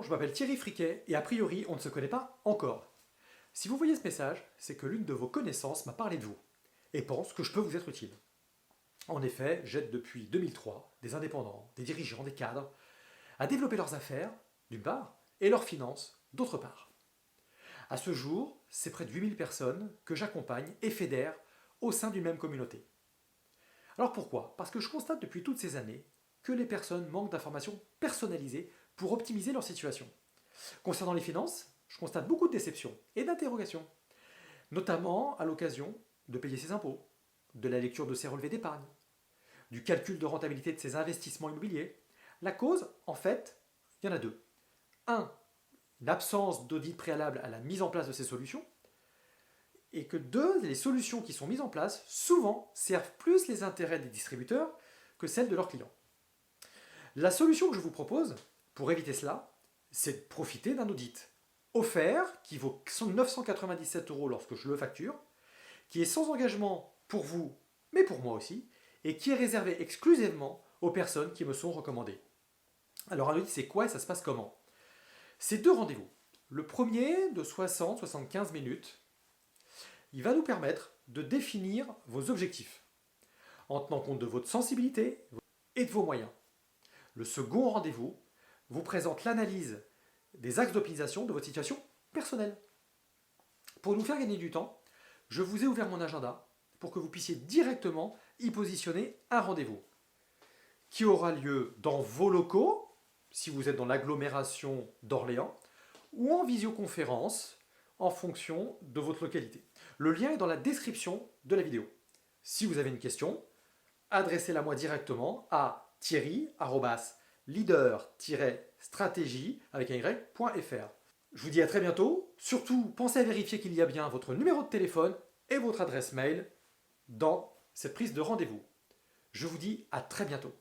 Bonjour, je m'appelle Thierry Friquet et a priori on ne se connaît pas encore. Si vous voyez ce message, c'est que l'une de vos connaissances m'a parlé de vous et pense que je peux vous être utile. En effet, j'aide depuis 2003 des indépendants, des dirigeants, des cadres à développer leurs affaires, d'une part, et leurs finances, d'autre part. À ce jour, c'est près de 8000 personnes que j'accompagne et fédère au sein d'une même communauté. Alors pourquoi? Parce que je constate depuis toutes ces années que les personnes manquent d'informations personnalisées pour optimiser leur situation. Concernant les finances, je constate beaucoup de déceptions et d'interrogations, notamment à l'occasion de payer ses impôts, de la lecture de ses relevés d'épargne, du calcul de rentabilité de ses investissements immobiliers. La cause, en fait, il y en a deux. Un, l'absence d'audit préalable à la mise en place de ces solutions, et que deux, les solutions qui sont mises en place, souvent, servent plus les intérêts des distributeurs que celles de leurs clients. La solution que je vous propose, pour éviter cela, c'est de profiter d'un audit offert qui vaut 997 € lorsque je le facture, qui est sans engagement pour vous, mais pour moi aussi, et qui est réservé exclusivement aux personnes qui me sont recommandées. Alors un audit, c'est quoi et ça se passe comment? C'est deux rendez-vous. Le premier, de 60-75 minutes, il va nous permettre de définir vos objectifs, en tenant compte de votre sensibilité et de vos moyens. Le second rendez-vous vous présente l'analyse des axes d'optimisation de votre situation personnelle. Pour nous faire gagner du temps, je vous ai ouvert mon agenda pour que vous puissiez directement y positionner un rendez-vous qui aura lieu dans vos locaux, si vous êtes dans l'agglomération d'Orléans, ou en visioconférence en fonction de votre localité. Le lien est dans la description de la vidéo. Si vous avez une question, adressez-la moi directement à thierry@leader-stratégie avec un y.fr. Je vous dis à très bientôt. Surtout, pensez à vérifier qu'il y a bien votre numéro de téléphone et votre adresse mail dans cette prise de rendez-vous. Je vous dis à très bientôt.